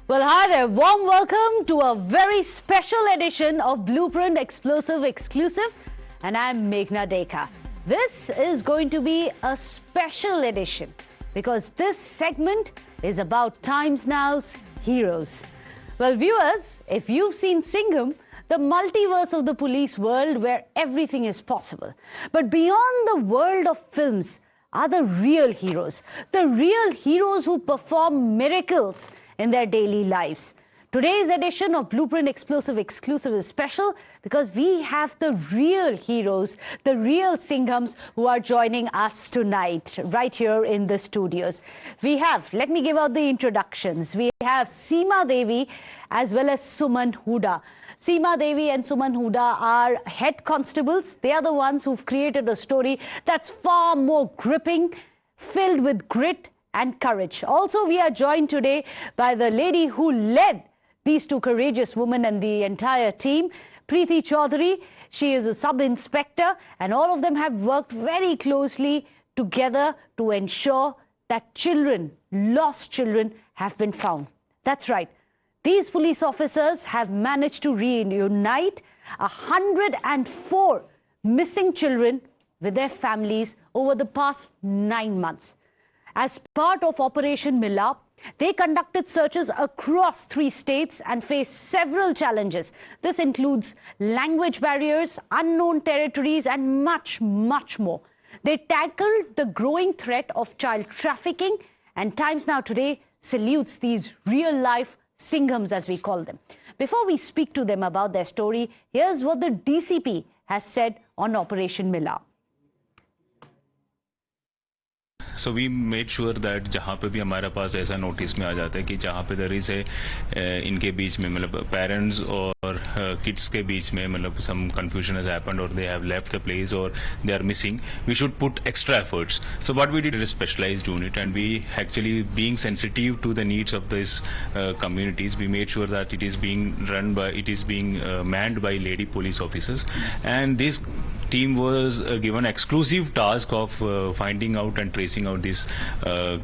Well, hi there. Warm welcome to a very special edition of Blueprint Explosive Exclusive, and I'm Meghna Dekha. This is going to be a special edition because this segment is about Times Now's heroes. Well, viewers, if you've seen Singham, the multiverse of the police world where everything is possible. But beyond the world of films are the real heroes who perform miracles in their daily lives. Today's edition of Blueprint Explosive Exclusive is special because we have the real heroes, the real Singhams who are joining us tonight, right here in the studios. We have, let me give out the introductions. We have Seema Devi as well as Suman Huda. Seema Devi and Suman Huda are head constables. They are the ones who've created a story that's far more gripping, filled with grit and courage. Also, we are joined today by the lady who led these two courageous women and the entire team, Preeti Chaudhary. She is a sub-inspector, and all of them have worked very closely together to ensure that children, lost children, have been found. That's right. These police officers have managed to reunite 104 missing children with their families over the past 9 months. As part of Operation Mila, they conducted searches across 3 states and faced several challenges. This includes language barriers, unknown territories, and much, much more. They tackled the growing threat of child trafficking, and Times Now today salutes these real-life Singhams, as we call them. Before we speak to them about their story, here's what the DCP has said on Operation Mila. So we made sure that जहाँ पे भी हमारे पास ऐसा notice में आ जाता है कि जहाँ पे there is इनके बीच में मतलब parents और kids के बीच में मतलब some confusion has happened or they have left the place or they are missing, we should put extra efforts. So what we did is a specialized unit, and we actually, being sensitive to the needs of these communities, we made sure that it is being manned by lady police officers, and this team was given exclusive task of finding out and tracing out these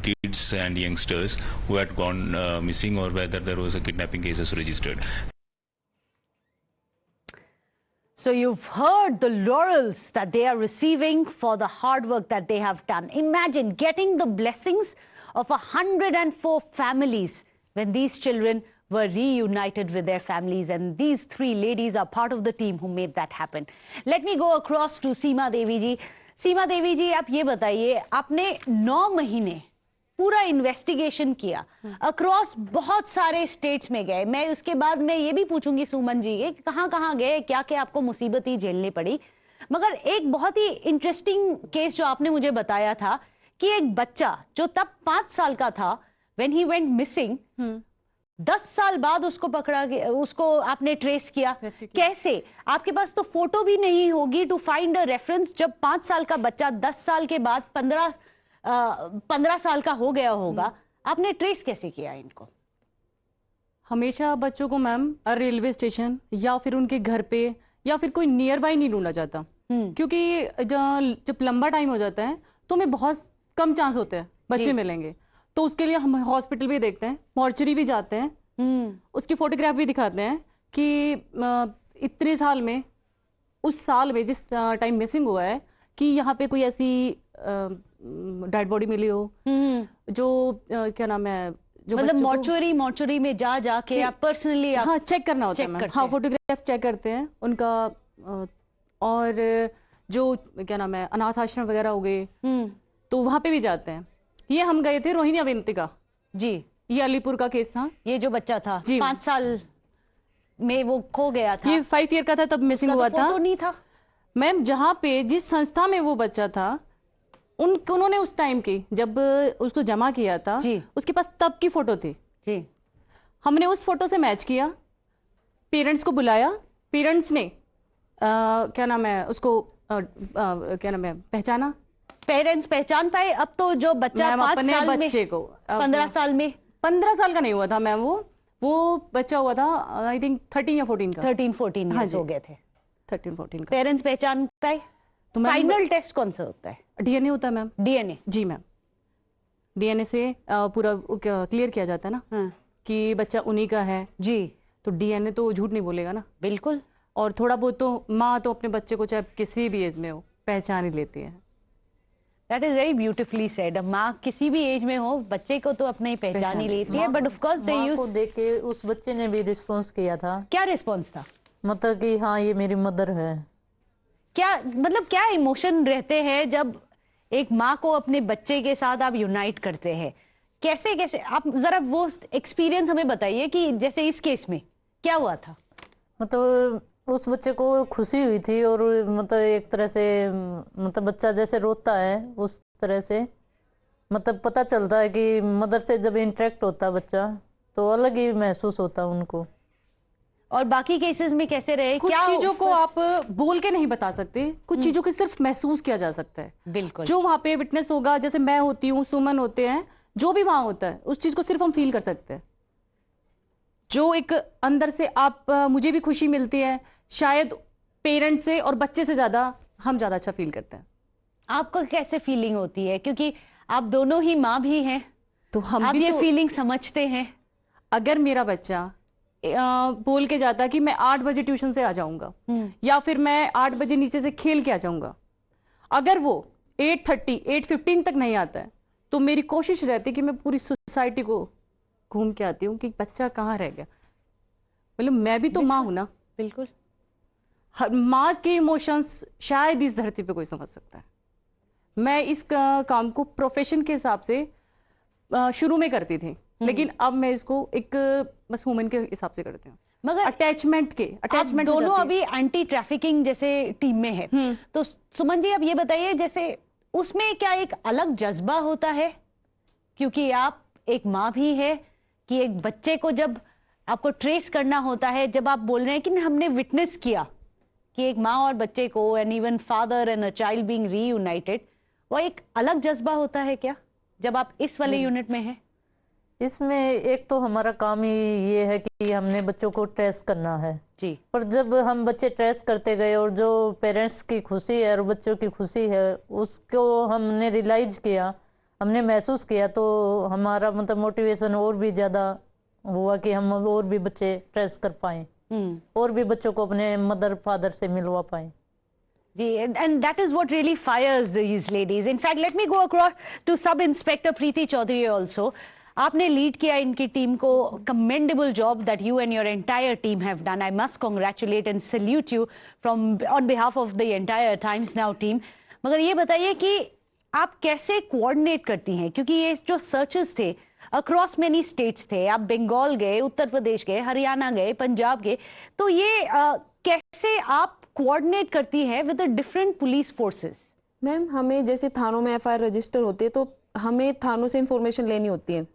kids and youngsters who had gone missing or whether there was a kidnapping cases registered. So you've heard the laurels that they are receiving for the hard work that they have done. Imagine getting the blessings of 104 families when these children were reunited with their families, and these 3 ladies are part of the team who made that happen. Let me go across to Seema Devi ji. Seema Devi ji, आप ये बताइए, आपने 9 महीने पूरा investigation किया, across बहुत सारे states में गए. मैं उसके बाद मैं ये भी पूछूंगी सुमन जी के कहाँ गए, क्या आपको मुसीबतें झेलनी पड़ी. मगर एक बहुत ही इंटरेस्टिंग केस जो आपने मुझे बताया था कि एक बच्चा जो तब 5 साल का था, व्हेन ही वेंट मिसिंग, 10 साल बाद उसको पकड़ा गया, उसको आपने ट्रेस किया. कैसे? आपके पास तो फोटो भी नहीं होगी टू फाइंड अ रेफरेंस. जब 5 साल का बच्चा 10 साल के बाद 15 साल का हो गया होगा, आपने ट्रेस कैसे किया इनको? हमेशा बच्चों को मैम रेलवे स्टेशन या फिर उनके घर पे या फिर कोई नियर बाय नहीं ढूंढा जाता, क्योंकि जब लंबा टाइम हो जाता है तो हमें बहुत कम चांस होते हैं बच्चे मिलेंगे. तो उसके लिए हम हॉस्पिटल भी देखते हैं, मॉर्चरी भी जाते हैं, उसकी फोटोग्राफ भी दिखाते हैं कि इतने साल में, उस साल में जिस टाइम मिसिंग हुआ है, कि यहाँ पे कोई ऐसी डेड बॉडी मिली हो जो क्या नाम है, जो मतलब मॉर्चरी में जाके आप पर्सनली चेक करना होता है. हाँ, फोटोग्राफ चेक करते हैं उनका. और जो क्या नाम है, अनाथ आश्रम वगैरह हो गए, तो वहां पे भी जाते हैं. ये हम गए थे रोहिणी अवेंतिका जी, ये अलीपुर का केस था. ये जो बच्चा था 5 साल में वो खो गया था, ये 5 ईयर का था तब मिसिंग हुआ था. नहीं था मैम, जहाँ पे जिस संस्था में वो बच्चा था, उन्होंने उस टाइम की जब उसको जमा किया था जी, उसके पास तब की फोटो थी जी. हमने उस फोटो से मैच किया, पेरेंट्स को बुलाया, पेरेंट्स ने क्या नाम है उसको क्या नाम है पहचाना, पेरेंट्स पहचान पाए. अब तो जो बच्चा 5 साल में, बच्चे को 15 साल में, 15 साल का नहीं हुआ था मैम, वो बच्चा हुआ था आई थिंक 13 या 14 का. 13-14 ईयर्स हो गए थे. 13-14 का पेरेंट्स पहचान पाए. तो फाइनल टेस्ट कौन सा होता है? डीएनए होता है मैम. डीएनए? जी मैम, डीएनए से पूरा क्लियर किया जाता है ना. कि बच्चा उन्हीं का है, जी तो डीएनए तो झूठ नहीं बोलेगा ना। बिल्कुल। और थोड़ा बहुत तो माँ तो अपने बच्चे को चाहे किसी भी एज में हो पहचान ही लेती है। That is very beautifully said. माँ किसी भी एज में हो बच्चे को तो अपनी पहचान ही लेती है, बट ऑफ कोर्स दे माँ को यूज। देख के उस बच्चे ने भी रिस्पॉन्स किया था, क्या रिस्पॉन्स था? मतलब कि हाँ ये मेरी मदर है। क्या मतलब क्या इमोशन रहते हैं जब एक माँ को अपने बच्चे के साथ आप यूनाइट करते हैं? कैसे कैसे आप जरा वो एक्सपीरियंस हमें बताइए कि जैसे इस केस में क्या हुआ था? मतलब उस बच्चे को खुशी हुई थी, और मतलब एक तरह से मतलब बच्चा जैसे रोता है उस तरह से मतलब पता चलता है कि मदर से जब इंटरेक्ट होता है बच्चा तो अलग ही महसूस होता है उनको। और बाकी केसेस में कैसे रहे? कुछ क्या चीजों को आप बोल के नहीं बता सकते, कुछ चीजों को सिर्फ महसूस किया जा सकता है। बिल्कुल। जो वहां पे विटनेस होगा, जैसे मैं होती हूँ, सुमन होते हैं, जो भी वहां होता है उस चीज को सिर्फ हम फील कर सकते हैं। जो एक अंदर से आप मुझे भी खुशी मिलती है, शायद पेरेंट्स से और बच्चे से ज्यादा हम ज्यादा अच्छा फील करते हैं। आपको कैसे फीलिंग होती है, क्योंकि आप दोनों ही माँ भी हैं, तो हम आप भी ये तो, फीलिंग समझते हैं? अगर मेरा बच्चा बोल के जाता कि मैं 8 बजे ट्यूशन से आ जाऊंगा, या फिर मैं 8 बजे नीचे से खेल के आ जाऊंगा, अगर वो 8:30 8:15 तक नहीं आता है तो मेरी कोशिश रहती कि मैं पूरी सोसाइटी को घूम के आती हूँ कि बच्चा कहाँ रह गया। मतलब मैं भी तो माँ हूं ना। बिल्कुल। माँ के इमोशंस शायद इस धरती पे कोई समझ सकता है। मैं इस काम को प्रोफेशन के हिसाब से शुरू में करती थी, लेकिन अब मैं इसको एक बस वुमन के हिसाब से करती हूँ। मगर अटैचमेंट दोनों अभी एंटी ट्रैफिकिंग जैसे टीम में है, तो सुमन जी आप ये बताइए, जैसे उसमें क्या एक अलग जज्बा होता है, क्योंकि आप एक माँ भी है, कि एक बच्चे को जब आपको ट्रेस करना होता है, जब आप बोल रहे हैं कि हमने विटनेस किया कि एक माँ और बच्चे को and even father and a child being reunited, वो एक अलग जज्बा होता है क्या जब आप इस वाले यूनिट में हैं? इसमें एक तो हमारा काम ही ये है कि हमने बच्चों को ट्रेस करना है जी। पर जब हम बच्चे ट्रेस करते गए और जो पेरेंट्स की खुशी है और बच्चों की खुशी है उसको हमने रियलाइज किया, हमने महसूस किया, तो हमारा मतलब मोटिवेशन और भी ज़्यादा हुआ कि हम और भी बच्चे ट्रेस कर पाएं और भी बच्चों को अपने मदर फादर से मिलवा पाएं। And that is what really fires these ladies. In fact, let me go across to Sub Inspector Preeti Chaudhary also. आपने लीड किया इनकी टीम को, commendable job that you and your entire team have done. I must congratulate and salute you from on behalf of the entire Times Now team. मगर ये बताइए कि आप कैसे कोऑर्डिनेट करती हैं, क्योंकि ये जो सर्चेस थे अक्रॉस मेनी स्टेट्स थे, आप बंगाल गए, उत्तर प्रदेश गए, हरियाणा गए, पंजाब गए, तो ये कैसे आप कोऑर्डिनेट करती है with the different police forces? Ma'am हमें जैसे थानों में एफआईआर रजिस्टर होती है तो हमें थानों से इंफॉर्मेशन लेनी होती है।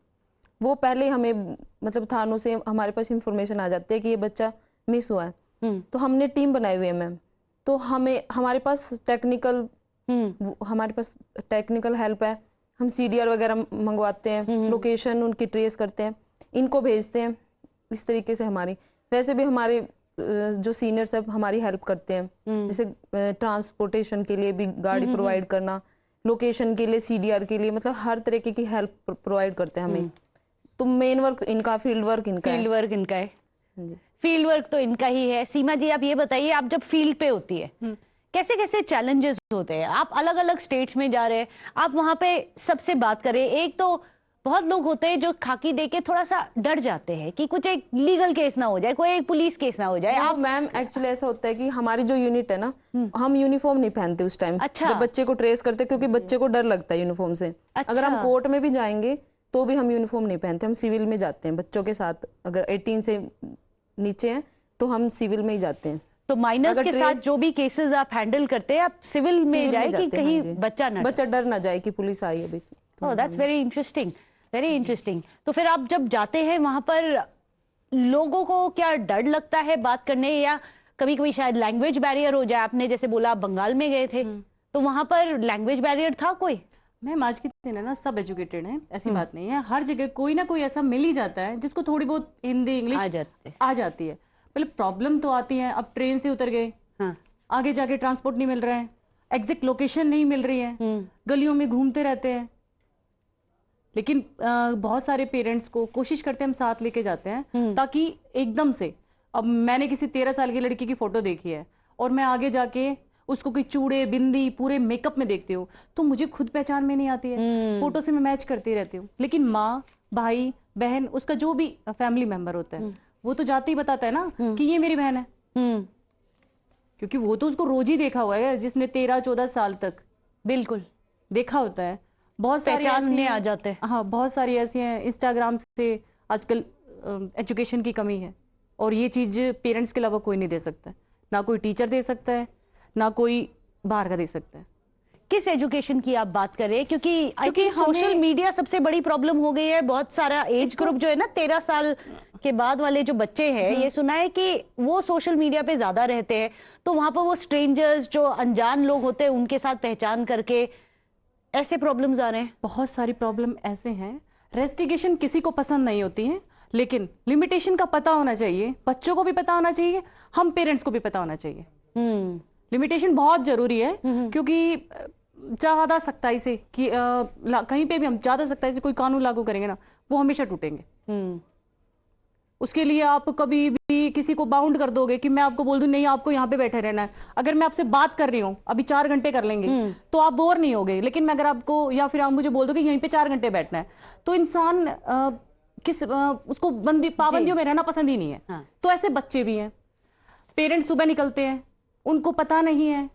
वो पहले हमें मतलब थानों से हमारे पास इंफॉर्मेशन आ जाती है कि ये बच्चा मिस हुआ है, तो हमने टीम बनाई हुई है मैम। तो हमें हमारे पास टेक्निकल हेल्प है, हम सीडीआर वगैरह मंगवाते हैं, लोकेशन उनकी ट्रेस करते हैं, इनको भेजते हैं। इस तरीके से हमारी वैसे भी हमारे जो सीनियर्स है हमारी हेल्प करते हैं, जैसे ट्रांसपोर्टेशन के लिए भी गाड़ी प्रोवाइड करना, लोकेशन के लिए, सीडीआर के लिए, मतलब हर तरीके की हेल्प प्रोवाइड करते हैं हमें। तो मेन वर्क इनका, फील्ड वर्क इनका है। फील्ड वर्क तो इनका ही है। सीमा जी आप ये बताइए, आप जब फील्ड पे होती है कैसे कैसे चैलेंजेस होते हैं? आप अलग अलग स्टेट्स में जा रहे हैं, आप वहां पे सबसे बात करें, एक तो बहुत लोग होते हैं जो खाकी देके थोड़ा सा डर जाते हैं कि कुछ एक लीगल केस ना हो जाए, कोई एक पुलिस केस ना हो जाए। आप मैम एक्चुअली ऐसा होता है कि हमारी जो यूनिट है ना, हम यूनिफॉर्म नहीं पहनते उस टाइम। अच्छा। जब बच्चे को ट्रेस करते, क्योंकि बच्चे को डर लगता है यूनिफॉर्म से। अच्छा। अगर हम कोर्ट में भी जाएंगे तो भी हम यूनिफॉर्म नहीं पहनते, हम सिविल में जाते हैं बच्चों के साथ। अगर 18 से नीचे हैं तो हम सिविल में ही जाते हैं। तो माइनर्स के साथ जो भी केसेस आप हैंडल करते हैं, आप सिविल में जाए कि कहीं बच्चा डर ना जाए कि पुलिस आई अभी। Oh that's very interesting, very interesting. तो फिर आप जब जाते हैं वहां पर, लोगों को क्या डर लगता है बात करने, या कभी कभी शायद लैंग्वेज बैरियर हो जाए? आपने जैसे बोला आप बंगाल में गए थे, तो वहां पर लैंग्वेज बैरियर था कोई? मैम आज के दिन है ना, सब एजुकेटेड हैं, ऐसी बात नहीं है। हर जगह कोई ना कोई ऐसा मिल ही जाता है जिसको थोड़ी बहुत हिंदी इंग्लिश आ जाती है। मतलब प्रॉब्लम तो आती है, अब ट्रेन से उतर गए, आगे जाके ट्रांसपोर्ट नहीं मिल रहा है, एग्जैक्ट लोकेशन नहीं मिल रही है, गलियों में घूमते रहते हैं, लेकिन बहुत सारे पेरेंट्स को कोशिश करते हैं हम साथ लेके जाते हैं ताकि एकदम से, अब मैंने किसी 13 साल की लड़की की फोटो देखी है और मैं आगे जाके उसको कोई चूड़े बिंदी पूरे मेकअप में देखती हूँ तो मुझे खुद पहचान में नहीं आती है, फोटो से मैं मैच करती रहती हूँ। लेकिन माँ भाई बहन उसका जो भी फैमिली मेंबर होता है वो तो जाते ही बताता है ना कि ये मेरी बहन है, क्योंकि वो तो उसको रोज ही देखा हुआ है जिसने 13-14 साल तक बिल्कुल देखा होता है। बहुत सारी पहचानने आ जाते हैं। हाँ, बहुत सारी ऐसी हैं। इंस्टाग्राम से आजकल एजुकेशन की कमी है और ये चीज पेरेंट्स के अलावा कोई नहीं दे सकता, ना कोई टीचर दे सकता है ना कोई बाहर का दे सकता है। किस एजुकेशन की आप बात कर रहे हैं? क्योंकि आई थिंक सोशल मीडिया सबसे बड़ी प्रॉब्लम हो गई है। बहुत सारा एज ग्रुप जो है ना 13 साल के बाद वाले जो बच्चे हैं, ये सुना है कि वो सोशल मीडिया पे ज्यादा रहते हैं, तो वहां पर वो स्ट्रेंजर्स जो अनजान लोग होते हैं उनके साथ पहचान करके ऐसे प्रॉब्लम्स आ रहे हैं। बहुत सारी प्रॉब्लम ऐसे हैं। रेस्ट्रिक्शन किसी को पसंद नहीं होती है, लेकिन लिमिटेशन का पता होना चाहिए, बच्चों को भी पता होना चाहिए, हम पेरेंट्स को भी पता होना चाहिए। लिमिटेशन बहुत जरूरी है, क्योंकि ज्यादा सख्ताई से कि कहीं पे भी हम ज्यादा सख्ताई से कोई कानून लागू करेंगे ना, वो हमेशा टूटेंगे। उसके लिए आप कभी भी किसी को बाउंड कर दोगे कि मैं आपको बोल दूं नहीं आपको यहाँ पे बैठे रहना है, अगर मैं आपसे बात कर रही हूँ अभी 4 घंटे कर लेंगे तो आप बोर नहीं होगे, लेकिन मैं अगर आपको या फिर आप मुझे बोल दो कि यहीं पे 4 घंटे बैठना है, तो इंसान उसको पाबंदियों में रहना पसंद ही नहीं है। हाँ। तो ऐसे बच्चे भी हैं। पेरेंट्स सुबह निकलते हैं, उनको पता नहीं है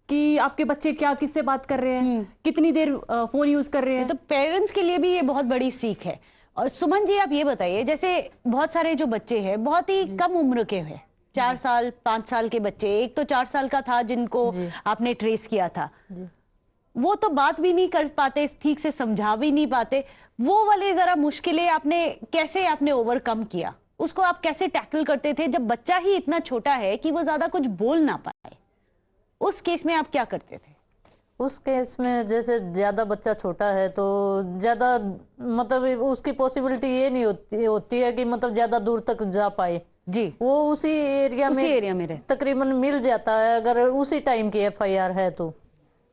कि आपके बच्चे क्या किससे बात कर रहे हैं, कितनी देर फोन यूज कर रहे हैं। तो पेरेंट्स के लिए भी ये बहुत बड़ी सीख है। और सुमन जी आप ये बताइए, जैसे बहुत सारे जो बच्चे हैं बहुत ही कम उम्र के हैं, 4 साल 5 साल के बच्चे, एक तो 4 साल का था जिनको आपने ट्रेस किया था, वो तो बात भी नहीं कर पाते, ठीक से समझा भी नहीं पाते, वो वाले जरा मुश्किलें आपने ओवरकम किया, उसको आप कैसे टैकल करते थे जब बच्चा ही इतना छोटा है कि वो ज्यादा कुछ बोल ना पाए? उस केस में आप क्या करते थे? उस केस में जैसे ज्यादा बच्चा छोटा है तो ज्यादा मतलब उसकी पॉसिबिलिटी ये नहीं होती है कि मतलब ज्यादा दूर तक जा पाए जी। वो उसी एरिया में रहे तकरीबन मिल जाता है, अगर उसी टाइम की FIR है तो।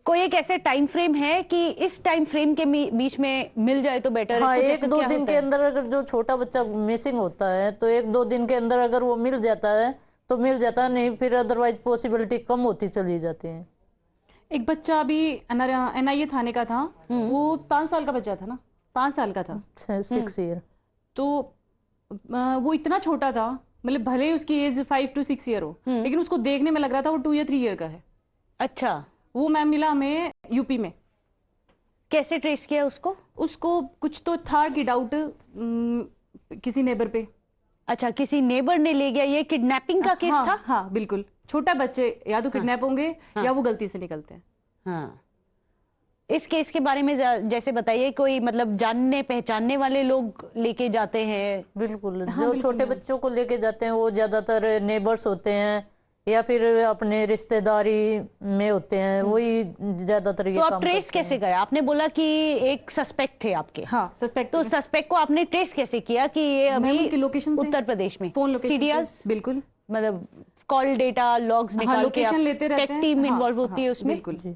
कोई एक ऐसे टाइम फ्रेम है कि इस टाइम फ्रेम के बीच में मिल जाए तो बेटर हाँ, है? 1-2 दिन के अंदर अगर जो छोटा बच्चा मिसिंग होता है तो 1-2 दिन के अंदर अगर वो मिल जाता है तो मिल जाता है, नहीं फिर अदरवाइज पॉसिबिलिटी कम होती चली जाती है। एक बच्चा अभी NIA थाने का था, वो 5 साल का बच्चा था ना, 5 साल का था, 6 ईयर। तो वो इतना छोटा था, मतलब भले ही उसकी एज 5 to 6 ईयर हो, लेकिन उसको देखने में लग रहा था वो 2 या 3 ईयर का है। अच्छा, वो मैम मिला हमें यूपी में। कैसे ट्रेस किया उसको? उसको कुछ तो था कि डाउट किसी नेबर पे। अच्छा, किसी नेबर ने ले गया। ये किडनैपिंग का केस हाँ, था? हाँ बिल्कुल। छोटा बच्चे या तो किडनैप होंगे या वो गलती से निकलते हैं। हाँ, इस केस के बारे में जैसे बताइए, कोई मतलब जानने पहचानने वाले लोग लेके जाते हैं? बिल्कुल, हाँ, जो बिल्कुल छोटे बच्चों को लेके जाते हैं वो ज्यादातर नेबर्स होते हैं या फिर अपने रिश्तेदारी में होते हैं, वही ज्यादातर ये तो आप काम ट्रेस करते कैसे हैं। करें? आपने बोला कि एक सस्पेक्ट थे आपके। हाँ, सस्पेक्ट। तो सस्पेक्ट को आपने ट्रेस कैसे किया कि ये अभी लोकेशन उत्तर प्रदेश में? फोन लोकेशन सीडीआरस, बिल्कुल, मतलब कॉल डेटा लॉग्स निकाल के लोकेशन लेते रहते हैं। टीम इन्वॉल्व होती है उसमें? बिल्कुल,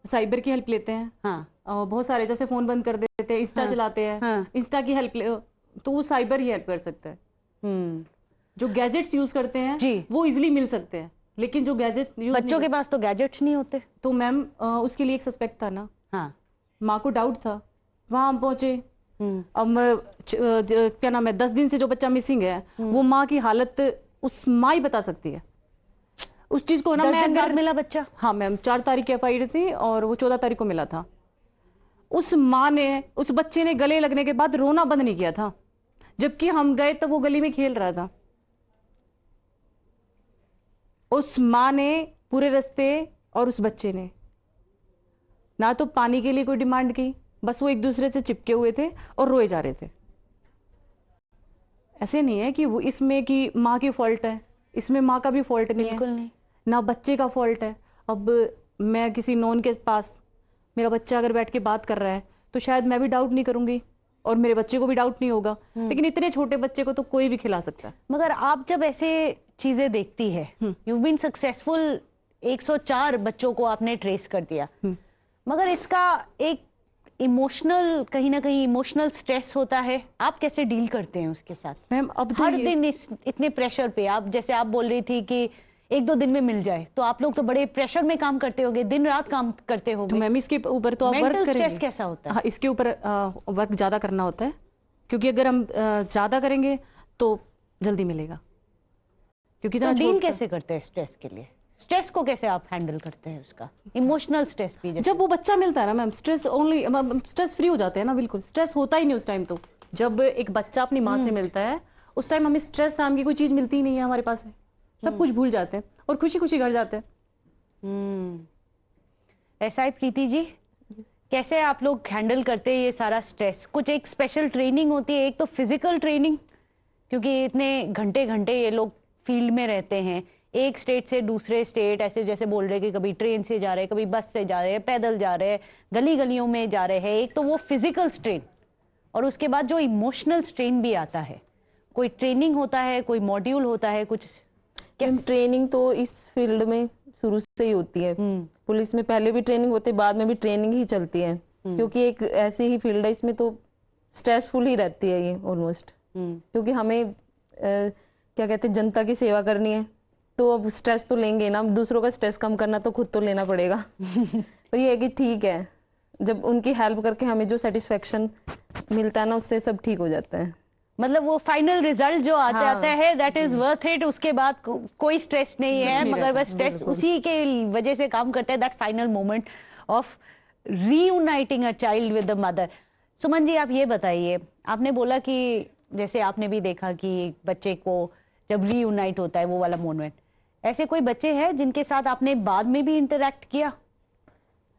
साइबर की हेल्प लेते हैं। हाँ, बहुत सारे जैसे फोन बंद कर देते हैं, इंस्टा चलाते हैं, हाँ। इंस्टा की हेल्प तो वो साइबर ही हेल्प कर सकता है। जो गैजेट्स यूज करते हैं जी, वो इजिली मिल सकते हैं, लेकिन जो गैजेट्स बच्चों के पास तो गैजेट्स नहीं होते। तो मैम उसके लिए एक सस्पेक्ट था ना, हाँ, माँ को डाउट था, वहां हम पहुंचे। अब क्या नाम है, 10 दिन से जो बच्चा मिसिंग है वो माँ की हालत उस माँ ही बता सकती है उस चीज को ना। 10 दिन बाद मिला बच्चा? हाँ मैम, 4 तारीख की FIR थी और वो 14 तारीख को मिला था। उस माँ ने उस बच्चे ने गले लगने के बाद रोना बंद नहीं किया था, जबकि हम गए तब वो गली में खेल रहा था। उस माँ ने पूरे रास्ते और उस बच्चे ने ना तो पानी के लिए कोई डिमांड की, बस वो एक दूसरे से चिपके हुए थे और रोए जा रहे थे। ऐसे नहीं है कि वो इसमें कि माँ की फॉल्ट है, इसमें माँ का भी फॉल्ट नहीं है, बिल्कुल नहीं, ना बच्चे का फॉल्ट है। अब मैं किसी नॉन के पास मेरा बच्चा अगर बैठ के बात कर रहा है तो शायद मैं भी डाउट नहीं करूंगी और मेरे बच्चे को भी डाउट नहीं होगा, लेकिन इतने छोटे बच्चे को तो कोई भी खिला सकता है। मगर आप जब ऐसे चीजें देखती है, यू बीन सक्सेसफुल, 104 बच्चों को आपने ट्रेस कर दिया, मगर इसका एक इमोशनल, कहीं ना कहीं इमोशनल स्ट्रेस होता है, आप कैसे डील करते हैं उसके साथ? मैम अब तो हर दिन इतने प्रेशर पे, आप जैसे आप बोल रही थी कि 1-2 दिन में मिल जाए, तो आप लोग तो बड़े प्रेशर में काम करते होगे, दिन रात काम करते तो होगे। मैम इसके ऊपर तो आप वर्क मेंटल करेंगे। स्ट्रेस कैसा होता है? हाँ, इसके ऊपर वर्क ज़्यादा करना होता है, क्योंकि अगर हम ज़्यादा करेंगे तो जल्दी मिलेगा, क्योंकि तो इतना डील छोटा- कैसे करते हैं स्ट्रेस के लिए? स्ट्रेस को कैसे आप हैंडल करते हैं उसका? इमोशनल स्ट्रेस भी जैसे जब वो बच्चा मिलता है ना मैम, स्ट्रेस फ्री हो जाते हैं ना, बिल्कुल स्ट्रेस होता ही नहीं उस टाइम। तो जब एक बच्चा अपनी माँ से मिलता है, उस टाइम हमें स्ट्रेस नाम की कोई चीज़ मिलती ही नहीं है हमारे पास है। सब कुछ भूल जाते हैं और खुशी खुशी घर जाते हैं। ऐसा है प्रीति जी, कैसे आप लोग हैंडल करते हैं ये सारा स्ट्रेस? कुछ एक स्पेशल ट्रेनिंग होती है, एक तो फिजिकल ट्रेनिंग, क्योंकि इतने घंटे घंटे ये लोग फील्ड में रहते हैं, एक स्टेट से दूसरे स्टेट, ऐसे जैसे बोल रहे कि कभी ट्रेन से जा रहे हैं, कभी बस से जा रहे हैं, पैदल जा रहे हैं, गली गलियों में जा रहे हैं। एक तो वो फिजिकल स्ट्रेन, और उसके बाद जो इमोशनल स्ट्रेन भी आता है। कोई ट्रेनिंग होता है, कोई मॉड्यूल होता है, कुछ ट्रेनिंग तो इस फील्ड में शुरू से ही होती है। पुलिस में पहले भी ट्रेनिंग होती है, बाद में भी ट्रेनिंग ही चलती है, क्योंकि एक ऐसी ही फील्ड है, इसमें तो स्ट्रेसफुल ही रहती है ये ऑलमोस्ट। क्योंकि हमें क्या कहते हैं, जनता की सेवा करनी है, तो अब स्ट्रेस तो लेंगे ना, दूसरों का स्ट्रेस कम करना तो खुद तो लेना पड़ेगा। पर ये है कि ठीक है, जब उनकी हेल्प करके हमें जो सेटिस्फेक्शन मिलता है ना, उससे सब ठीक हो जाता है। मतलब वो फाइनल रिजल्ट जो आता हाँ। आता है, दैट इज वर्थ इट। उसके बाद कोई स्ट्रेस नहीं है, मगर बस स्ट्रेस उसी के वजह से काम करता है, that final moment of reuniting a child with the mother. Suman ji, आप ये बताइए, आपने बोला कि जैसे आपने भी देखा कि एक बच्चे को जब रीयूनाइट होता है वो वाला मोमेंट, ऐसे कोई बच्चे हैं जिनके साथ आपने बाद में भी इंटरेक्ट किया?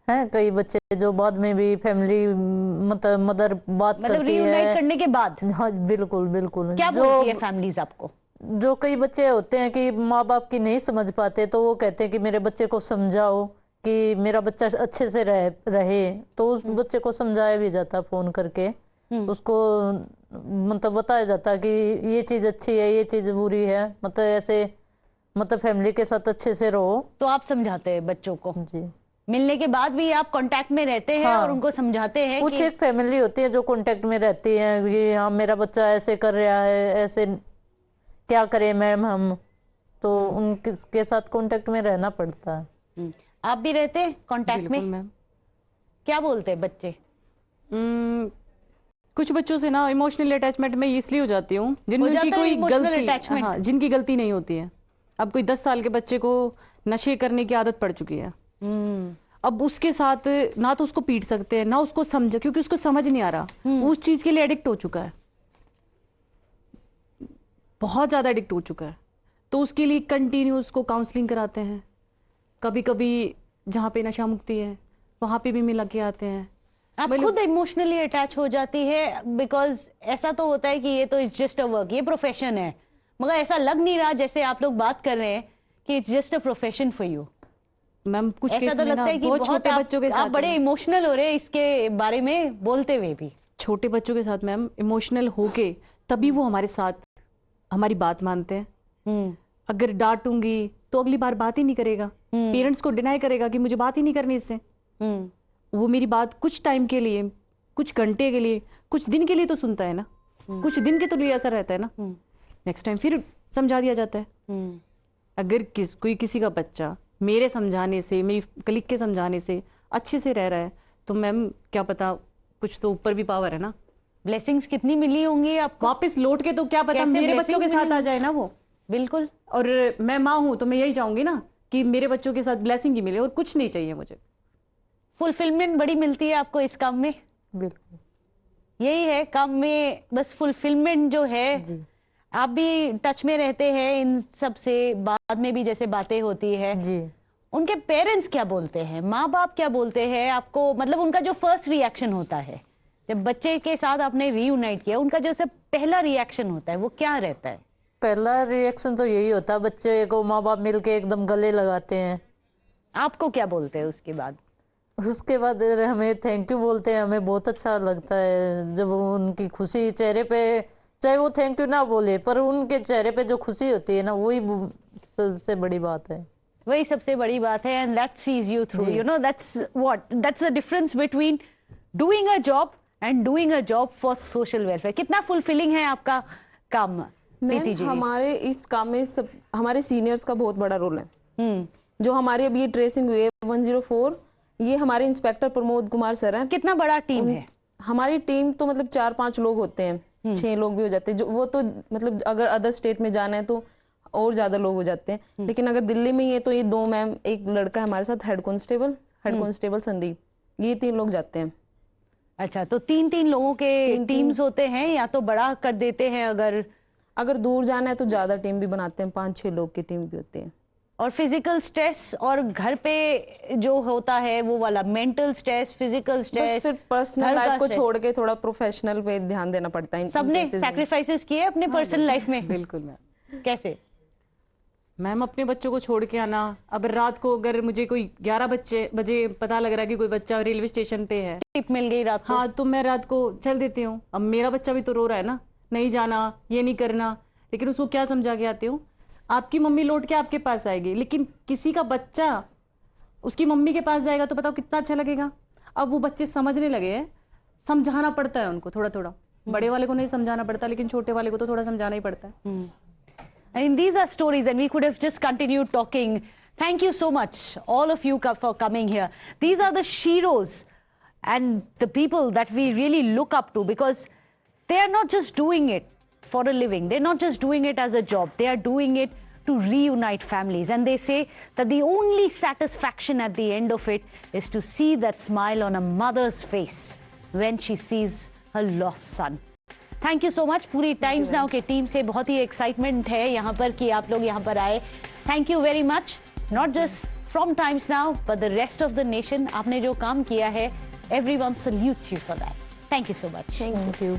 हैं कई बच्चे जो बाद में भी फैमिली मतलब मदर बात मतलब करती रीयूनाइट है। करने के बाद हाँ बिल्कुल बिल्कुल। क्या बोलती है फैमिलीज आपको? जो कई बच्चे होते हैं कि माँ बाप की नहीं समझ पाते, तो वो कहते हैं कि मेरे बच्चे को समझाओ कि मेरा बच्चा अच्छे से रहे। तो उस बच्चे को समझाया भी जाता फोन करके, उसको मतलब बताया जाता कि ये चीज अच्छी है, ये चीज बुरी है, मतलब ऐसे मतलब फैमिली के साथ अच्छे से रहो। तो आप समझाते हैं बच्चों को? जी। मिलने के बाद भी आप कांटेक्ट में रहते हैं? हाँ। और उनको समझाते हैं कुछ कि एक फैमिली होती है जो कांटेक्ट में रहती है कि हाँ मेरा बच्चा ऐसे कर रहा है, ऐसे क्या करें मैम हम, तो उनके साथ कांटेक्ट में रहना पड़ता है। आप भी रहते हैं कांटेक्ट में? बिल्कुल मैम। क्या बोलते हैं बच्चे? कुछ बच्चों से ना इमोशनल अटैचमेंट में इसलिए हो जाती हूँ जिनकी जाता है कोई emotional गलती, attachment? हाँ, जिनकी गलती नहीं होती है। अब कोई 10 साल के बच्चे को नशे करने की आदत पड़ चुकी है, अब उसके साथ ना तो उसको पीट सकते हैं ना उसको समझ, क्योंकि उसको समझ नहीं आ रहा, वो उस चीज के लिए एडिक्ट हो चुका है, बहुत ज्यादा एडिक्ट हो चुका है। तो उसके लिए कंटिन्यू उसको काउंसलिंग कराते हैं, कभी कभी जहाँ पे नशा मुक्ति है वहां पे भी मिला के आते हैं। आप खुद इमोशनली अटैच हो जाती है? बिकॉज ऐसा तो होता है कि ये तो इट्स जस्ट अ वर्क, ये प्रोफेशन है, मगर ऐसा लग नहीं रहा जैसे आप लोग बात कर रहे हैं कि it's just a profession for you. Ma'am कुछ ऐसा केस तो में लगता ना है कि बहुत बहुत छोटे बच्चों के आप साथ बड़े है। इमोशनल हो रहे हैं इसके बारे में बोलते हुए भी। छोटे बच्चों के साथ मैम इमोशनल होके तभी वो हमारे साथ हमारी बात मानते हैं। अगर डांटूंगी तो अगली बार बात ही नहीं करेगा, पेरेंट्स को डिनाई करेगा कि मुझे बात ही नहीं करनी इससे। वो मेरी बात कुछ टाइम के लिए, कुछ घंटे के लिए, कुछ दिन के लिए तो सुनता है ना, कुछ दिन के तो लिए असर रहता है ना, नेक्स्ट टाइम फिर समझा दिया जाता है। अगर कोई किसी का बच्चा मेरे समझाने से, मेरी कलीग के समझाने से अच्छे से रह रहा है, तो मैम क्या पता कुछ तो ऊपर भी पावर है ना। ब्लेसिंग्स कितनी मिली होंगी आपको? वापस लौट के तो क्या पता कैसे मेरे बच्चों के blessings साथ आ मिली? जाए ना वो। बिल्कुल। और मैं माँ हूं तो मैं यही चाहूंगी ना कि मेरे बच्चों के साथ ब्लेसिंग ही मिले, और कुछ नहीं चाहिए मुझे। फुलफिलमेंट बड़ी मिलती है आपको इस काम में? बिल्कुल यही है काम में, बस फुलफिलमेंट जो है। आप भी टच में रहते हैं इन सब से, बाद में भी जैसे बातें होती है जी। उनके पेरेंट्स क्या बोलते हैं, माँ बाप क्या बोलते हैं आपको? मतलब उनका जो फर्स्ट रिएक्शन होता है जब बच्चे के साथ आपने रीयूनाइट किया, उनका जो सब पहला रिएक्शन होता है वो क्या रहता है? पहला रिएक्शन तो यही होता है, बच्चे को माँ बाप मिलके एकदम गले लगाते हैं। आपको क्या बोलते हैं उसके बाद? उसके बाद हमें थैंक यू बोलते हैं। हमें बहुत अच्छा लगता है जब उनकी खुशी चेहरे पे, चाहे वो थैंक यू ना बोले पर उनके चेहरे पे जो खुशी होती है ना, वही सबसे बड़ी बात है। वही सबसे बड़ी बात है, and that sees you through, you know, that's the difference between doing a job and doing a job for social welfare. कितना फुलफिलिंग है आपका काम प्रीति जी? हमारे इस काम में सब हमारे सीनियर्स का बहुत बड़ा रोल है। जो हमारे अभी ये ट्रेसिंग हुई है 104, ये हमारे इंस्पेक्टर प्रमोद कुमार सर हैं। कितना बड़ा टीम है? हमारी टीम तो मतलब 4-5 लोग होते हैं, 6 लोग भी हो जाते हैं। जो वो तो मतलब अगर अदर स्टेट में जाना है तो और ज्यादा लोग हो जाते हैं, लेकिन अगर दिल्ली में ही है तो ये 2 मैम, एक लड़का है हमारे साथ हेड कांस्टेबल संदीप, ये 3 लोग जाते हैं। अच्छा, तो 3-3 लोगों के टीम्स होते हैं, या तो बड़ा कर देते हैं अगर दूर जाना है तो ज्यादा टीम भी बनाते हैं, 5-6 लोग की टीम भी होती है। और फिजिकल स्ट्रेस और घर पे जो होता है वो वाला mental stress, physical stress, personal life को छोड़ के थोड़ा प्रोफेशनल पे ध्यान देना पड़ता है। सबने सैक्रिफाइसेस किए अपने पर्सनल लाइफ में? बिल्कुल मैम। कैसे? मैम अपने बच्चों को छोड़ के आना, अब रात को अगर मुझे कोई 11 बजे पता लग रहा है कि कोई बच्चा रेलवे स्टेशन पे है, टिप मिल गई रात को, हाँ, तो मैं रात को चल देती हूँ। अब मेरा बच्चा भी तो रो रहा है ना, नहीं जाना, ये नहीं करना, लेकिन उसको क्या समझा के आती हूँ, आपकी मम्मी लौट के आपके पास आएगी, लेकिन किसी का बच्चा उसकी मम्मी के पास जाएगा तो बताओ कितना अच्छा लगेगा। अब वो बच्चे समझने लगे हैं, समझाना पड़ता है उनको थोड़ा थोड़ा। बड़े वाले को नहीं समझाना पड़ता, लेकिन छोटे वाले को तो थोड़ा समझाना ही पड़ता है। I mean, these are stories, and we could have just continued talking. Thank you so much, all of you, for coming here. These are the sheroes and the people that we really look up to, because they are not just doing it for a living. They're not just doing it as a job. They are doing it to reunite families. And they say that the only satisfaction at the end of it is to see that smile on a mother's face when she sees her lost son. Thank you so much. पूरी times now के team से बहुत ही excitement है यहाँ पर कि आप लोग यहाँ पर आए। Thank you very much, not just from times now but the rest of the nation. आपने जो काम किया है, everyone salutes you for that. Thank you so much. Thank you.